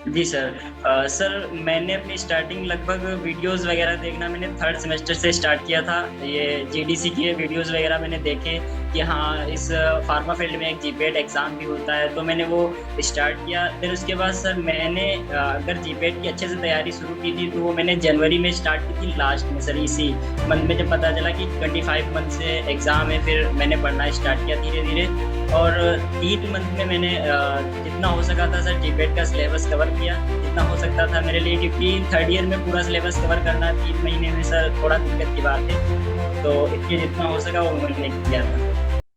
जी sir. Sir मैंने अपनी starting लगभग वीडियोस वगैरह देखना मैंने थर्ड सेमेस्टर से स्टार्ट किया था। ये जीडीसी के वीडियोस वगैरह मैंने देखे कि हाँ इस फार्मा फील्ड में एक जीपेट एग्जाम भी होता है, तो मैंने वो स्टार्ट किया। फिर उसके बाद सर मैंने अगर जीपेट की अच्छे से तैयारी शुरू की थी तो वो मैंने जनवरी में स्टार्ट की थी लास्ट में सर। इसी मंथ में जब पता चला कि 25 मंथ से एग्जाम है, फिर मैंने पढ़ना स्टार्ट किया धीरे धीरे। और 3 मंथ में मैंने जितना हो सका था सर जीपेट का सिलेबस कवर किया, जितना हो सकता था मेरे लिए, क्योंकि थर्ड ईयर में पूरा सिलेबस कवर करना 3 महीने में सर थोड़ा दिक्कत की बात है। तो इसलिए जितना हो सका वो मैंने किया था।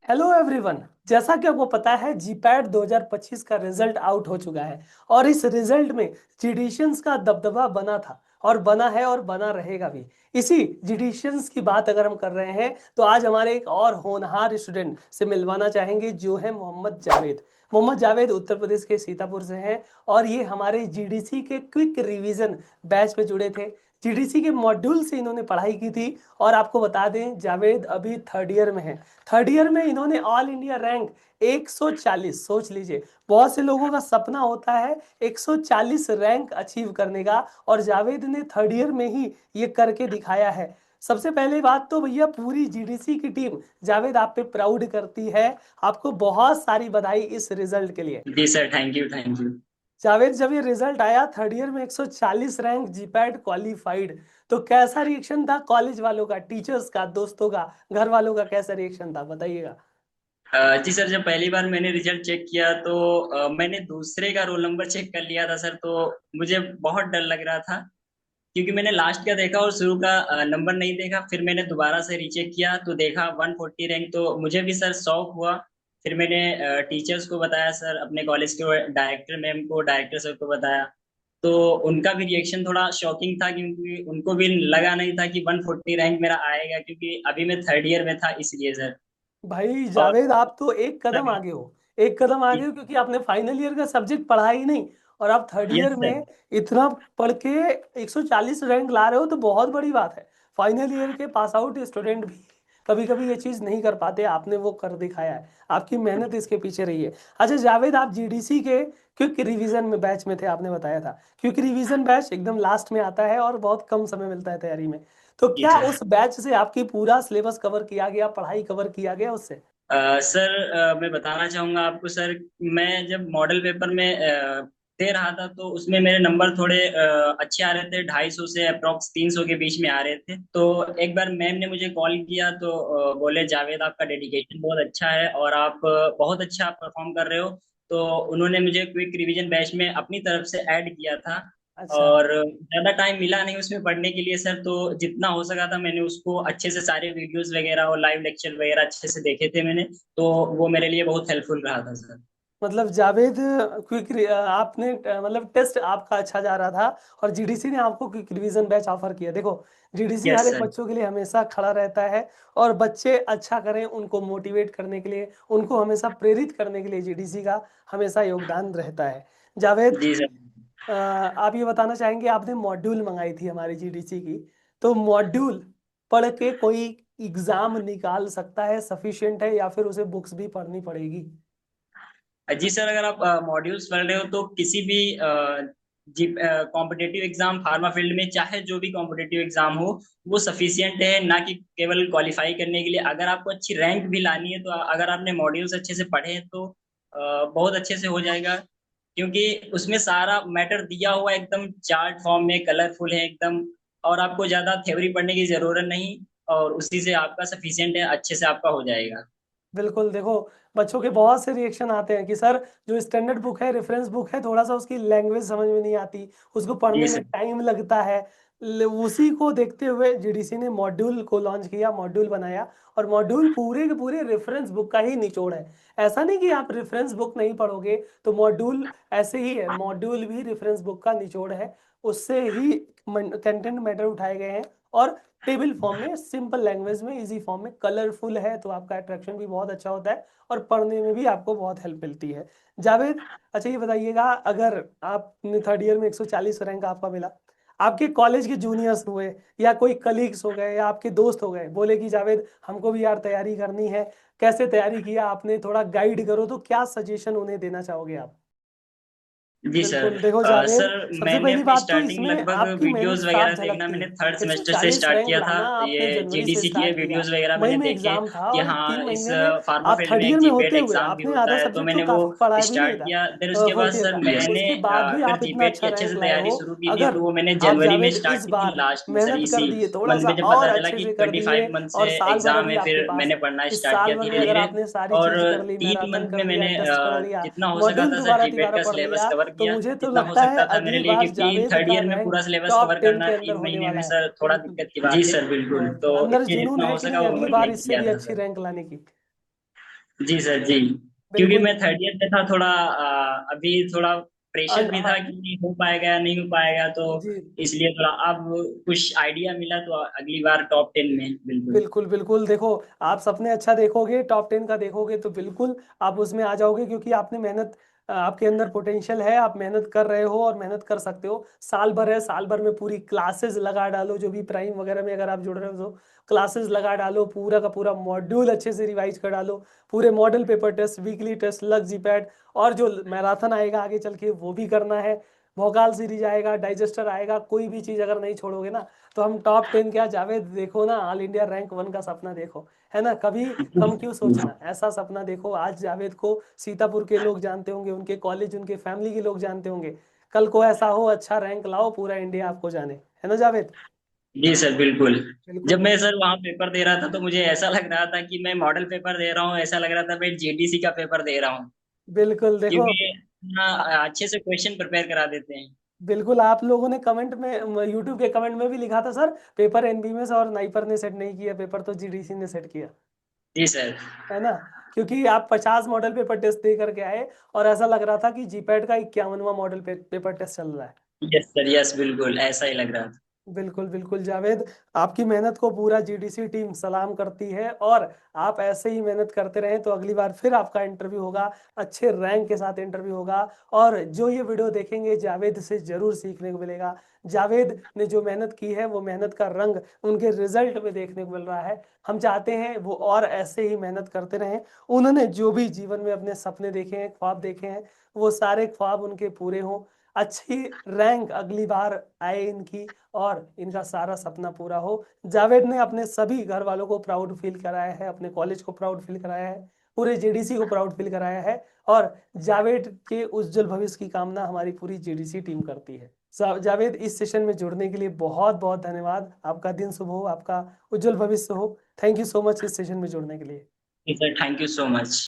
Hello everyone. जैसा कि आपको पता है जीपैट 2025 का रिजल्ट आउट हो चुका है और इस रिजल्ट में जिडिशियंस का दबदबा बना था और बना है और बना रहेगा भी। इसी जिडिशियंस की बात अगर हम कर रहे हैं तो आज हमारे एक और होनहार स्टूडेंट से मिलवाना चाहेंगे जो है मोहम्मद जावेद। मोहम्मद जावेद उत्तर प्रदेश के सीतापुर से हैं और ये हमारे जीडीसी के क्विक रिवीजन बैच में जुड़े थे। जीडीसी के मॉड्यूल से इन्होंने पढ़ाई की थी और आपको बता दें जावेद अभी थर्ड ईयर में है। थर्ड ईयर में इन्होंने ऑल इंडिया रैंक 140, सोच लीजिए, बहुत से लोगों का सपना होता है 140 रैंक अचीव करने का और जावेद ने थर्ड ईयर में ही ये करके दिखाया है। सबसे पहले बात तो भैया पूरी जीडीसी की टीम जावेद आप पे प्राउड करती है। आपको बहुत सारी बधाई इस रिजल्ट के लिए। जी sir, thank you thank you. Javed जब ये रिजल्ट आया थर्ड ईयर में 140 रैंक जीपैट क्वालिफाइड, तो कैसा रिएक्शन था कॉलेज वालों का, टीचर्स का, दोस्तों का, घर वालों का, कैसा रिएक्शन था बताइएगा। जी सर, जब पहली बार मैंने रिजल्ट चेक किया तो मैंने दूसरे का रोल नंबर चेक कर लिया था सर। तो मुझे बहुत डर लग रहा था, क्योंकि मैंने लास्ट का देखा और शुरू का नंबर नहीं देखा। फिर मैंने दोबारा से रीचेक किया तो देखा 140 रैंक, तो मुझे भी सर शौक हुआ। फिर मैंने टीचर्स को बताया सर, अपने कॉलेज के डायरेक्टर मैम को, डायरेक्टर सर को बताया। तो उनका भी रिएक्शन थोड़ा शॉकिंग था, क्योंकि उनको भी लगा नहीं था कि 140 रैंक मेरा आएगा, क्योंकि अभी मैं थर्ड ईयर में था इसलिए सर। भाई और जावेद आप तो एक कदम आगे हो, एक कदम आगे हो, क्योंकि आपने फाइनल ईयर का सब्जेक्ट पढ़ा ही नहीं और आप थर्ड यस ईयर सर। में इतना पढ़ के 140 रैंक ला रहे हो तो बहुत बड़ी बात है। फाइनल ईयर के पास आउट स्टूडेंट भी कभी कभी ये चीज़ नहीं कर पाते, आपने वो कर दिखाया है। आपकी मेहनत इसके पीछे रही है। अच्छा जावेद, आप जीडीसी के क्विक रिवीजन में बैच में थे, आपने बताया था। क्विक रिवीजन बैच एकदम लास्ट में आता है और बहुत कम समय मिलता है तैयारी में। तो जी क्या सर। उस बैच से आपकी पूरा सिलेबस कवर किया गया, पढ़ाई कवर किया गया उससे? सर, मैं बताना चाहूंगा आपको सर। मैं जब मॉडल पेपर में दे रहा था तो उसमें मेरे नंबर थोड़े अच्छे आ रहे थे, 250 से अप्रोक्स 300 के बीच में आ रहे थे। तो एक बार मैम ने मुझे कॉल किया तो बोले जावेद आपका डेडिकेशन बहुत अच्छा है और आप बहुत अच्छा परफॉर्म कर रहे हो। तो उन्होंने मुझे क्विक रिवीजन बैच में अपनी तरफ से ऐड किया था। अच्छा। और ज्यादा टाइम मिला नहीं उसमें पढ़ने के लिए सर, तो जितना हो सका था मैंने उसको अच्छे से सारे वीडियोस वगैरह और लाइव लेक्चर वगैरह अच्छे से देखे थे मैंने। तो वो मेरे लिए बहुत हेल्पफुल रहा था सर। मतलब जावेद, आपने मतलब टेस्ट आपका अच्छा जा रहा था और जीडीसी ने आपको क्विक रिवीजन बैच ऑफर किया। देखो, जीडीसी हर यस एक सर। बच्चों के लिए हमेशा खड़ा रहता है और बच्चे अच्छा करें उनको मोटिवेट करने के लिए, उनको हमेशा प्रेरित करने के लिए जीडीसी का हमेशा योगदान रहता है। जावेद, जी सर। आप ये बताना चाहेंगे, आपने मॉड्यूल मंगाई थी हमारी जीडीसी की, तो मॉड्यूल पढ़ के कोई एग्जाम निकाल सकता है, सफिशिएंट है, या फिर उसे बुक्स भी पढ़नी पड़ेगी? जी सर, अगर आप मॉड्यूल्स पढ़ रहे हो तो किसी भी जी कॉम्पिटेटिव एग्जाम फार्मा फील्ड में, चाहे जो भी कॉम्पिटेटिव एग्जाम हो, वो सफिशियंट है ना कि केवल क्वालिफाई करने के लिए। अगर आपको अच्छी रैंक भी लानी है तो अगर आपने मॉड्यूल्स अच्छे से पढ़े हैं तो बहुत अच्छे से हो जाएगा। क्योंकि उसमें सारा मैटर दिया हुआ है, एकदम चार्ट फॉर्म में कलरफुल है एकदम। और आपको ज्यादा थ्योरी पढ़ने की जरूरत नहीं, और उसी से आपका सफिशियंट है, अच्छे से आपका हो जाएगा। बिल्कुल। देखो, बच्चों के बहुत से रिएक्शन आते हैं कि सर जो स्टैंडर्ड बुक है, रेफरेंस बुक है, थोड़ा सा उसकी लैंग्वेज समझ में नहीं आती, उसको जी पढ़ने में सर। टाइम लगता है। उसी को देखते हुए जीडीसी ने मॉड्यूल को लॉन्च किया, मॉड्यूल बनाया और मॉड्यूल पूरे के पूरे रेफरेंस बुक का ही निचोड़ है। ऐसा नहीं कि आप रेफरेंस बुक नहीं पढ़ोगे तो मॉड्यूल ऐसे ही है, मॉड्यूल भी रेफरेंस बुक का निचोड़ है। उससे ही कंटेंट मैटर उठाए गए हैं और टेबल फॉर्म में, सिंपल लैंग्वेज में, इजी फॉर्म में, कलरफुल है तो आपका अट्रैक्शन भी बहुत अच्छा होता है और पढ़ने में भी आपको बहुत हेल्प मिलती है। जावेद, अच्छा ये बताइएगा, अगर आपने थर्ड ईयर में 140 रैंक आपका मिला, आपके कॉलेज के जूनियर्स हुए या कोई कलीग्स हो गए या आपके दोस्त हो गए, बोले कि जावेद हमको भी यार तैयारी करनी है, कैसे तैयारी किया आपने, थोड़ा गाइड करो, तो क्या सजेशन उन्हें देना चाहोगे आप? जी सर। बिल्कुल देखो जावेद, सर सबसे मैंने पहली अपनी बात तो स्टार्टिंग इसमें लगभग आपकी मेहनत वीडियोस साफ वगैरह देखना झलकती मैंने है। थर्ड सेमेस्टर से 140 स्टार्ट रैंक किया था। लाना ये आपने जनवरी से जीडीसी के स्टार्ट किया, वीडियोस वगैरह मई मैंने में देखे एग्जाम था कि और तीन हाँ इस महीने में फार्मा आप फील्ड थर्ड में ईयर एक में जीपेट होते हुए एग्जाम भी आपने होता आधा है, तो सब्जेक्ट तो मैंने वो काफी पढ़ा भी नहीं स्टार्ट था किया। फिर उसके बाद फर्स्ट ईयर सर का, मैंने उसके बाद भी अगर आप इतना जीपेट की अच्छा अच्छे रैंक से लाए तैयारी हो। शुरू की थी अगर तो वो मैंने आप जनवरी में जावेद स्टार्ट इस की थी, बार लास्ट में सर मेहनत कर इसी दिए थोड़ा मंथ सा में जब और पता चला अच्छे कि से कर दिए, 25 मंथ से और साल भर एग्जाम अभी है, आपके फिर पास मैंने है, पढ़ना इस स्टार्ट साल किया भर में धीरे अगर धीरे। आपने सारी और चीज कर ली, 3 मंथ मैराथन कर में लिया, मैंने टेस्ट कर लिया, जितना हो सका मॉड्यूल था सर दोबारा जीपेट तिबारा का पढ़ सिलेबस लिया, कवर तो किया मुझे तो जितना हो लगता है सकता था मेरे अगली लिए, बार क्योंकि जावेद थर्ड का ईयर में रैंक पूरा सिलेबस टॉप कवर 10 करना के अंदर 3 महीने होने में वाला है। सर थोड़ा दिक्कत की बात जी है। जी सर बिल्कुल, तो अंदर इसलिए जुनून जितना है हो कि सका नहीं वो अगली मैंने बार इससे किया भी था अच्छी सर। रैंक लाने की? जी सर जी। क्योंकि बिल्कुल। मैं थर्ड ईयर में था, थोड़ा अभी थोड़ा प्रेशर भी हाँ था कि नहीं हो पाएगा या नहीं हो पाएगा, तो जी, इसलिए थोड़ा अब कुछ आइडिया मिला, तो अगली बार टॉप 10 में बिल्कुल। बिल्कुल बिल्कुल देखो, आप सपने अच्छा देखोगे, टॉप 10 का देखोगे तो बिल्कुल आप उसमें आ जाओगे, क्योंकि आपने मेहनत, आपके अंदर पोटेंशियल है, आप मेहनत कर रहे हो और मेहनत कर सकते हो। साल भर है, साल भर में पूरी क्लासेस लगा डालो, जो भी प्राइम वगैरह में अगर आप जुड़ रहे हो तो क्लासेस लगा डालो, पूरा का पूरा मॉड्यूल अच्छे से रिवाइज कर डालो, पूरे model paper test, weekly test, लग जीपैट, और जो मैराथन आएगा आगे चल के वो भी करना है, भोकाल सीरीज आएगा, डाइजेस्टर आएगा, कोई भी चीज अगर नहीं छोड़ोगे ना तो हम टॉप 10 क्या जावेद, देखो ना, ऑल इंडिया रैंक 1 का सपना देखो, है ना, कभी कम क्यों सोचना, ऐसा सपना देखो। आज जावेद को सीतापुर के लोग जानते होंगे, उनके कॉलेज, उनके फैमिली के लोग जानते होंगे, कल को ऐसा हो अच्छा रैंक लाओ, पूरा इंडिया आपको जाने, है ना जावेद? जी सर बिल्कुल। जब बिल्कुल मैं सर वहां पेपर दे रहा था तो मुझे ऐसा लग रहा था कि मैं मॉडल पेपर दे रहा हूँ, ऐसा लग रहा था मैं जीडीसी का पेपर दे रहा हूँ, बिल्कुल देखो, क्योंकि इतना अच्छे से क्वेश्चन प्रिपेयर करा देते हैं। बिल्कुल आप लोगों ने कमेंट में, यूट्यूब के कमेंट में भी लिखा था सर, पेपर एनबी में से और नाइपर ने सेट नहीं किया पेपर, तो जीडीसी ने सेट किया, जी सर। है ना, क्योंकि आप 50 मॉडल पेपर टेस्ट दे करके आए, और ऐसा लग रहा था कि जीपैट का 51वां मॉडल पेपर टेस्ट चल रहा है। यस सर, यस बिल्कुल ऐसा ही लग रहा था। बिल्कुल बिल्कुल जावेद, आपकी मेहनत को पूरा जीडीसी टीम सलाम करती है, और आप ऐसे ही मेहनत करते रहें तो अगली बार फिर आपका इंटरव्यू होगा, अच्छे रैंक के साथ इंटरव्यू होगा, और जो ये वीडियो देखेंगे जावेद से जरूर सीखने को मिलेगा। जावेद ने जो मेहनत की है वो मेहनत का रंग उनके रिजल्ट में देखने को मिल रहा है। हम चाहते हैं वो और ऐसे ही मेहनत करते रहें, उन्होंने जो भी जीवन में अपने सपने देखे हैं, ख्वाब देखे हैं, वो सारे ख्वाब उनके पूरे हों, अच्छी रैंक अगली बार आए इनकी, और इनका सारा सपना पूरा हो। जावेद ने अपने सभी घर वालों को प्राउड फील कराया है, अपने कॉलेज को प्राउड फील कराया है, पूरे जेडीसी को प्राउड फील कराया है, और जावेद के उज्जवल भविष्य की कामना हमारी पूरी जेडीसी टीम करती है। जावेद, इस सेशन में जुड़ने के लिए बहुत बहुत धन्यवाद, आपका दिन शुभ हो, आपका उज्जवल भविष्य हो। थैंक यू सो मच इस सेशन में जुड़ने के लिए। जी sir, thank you so much.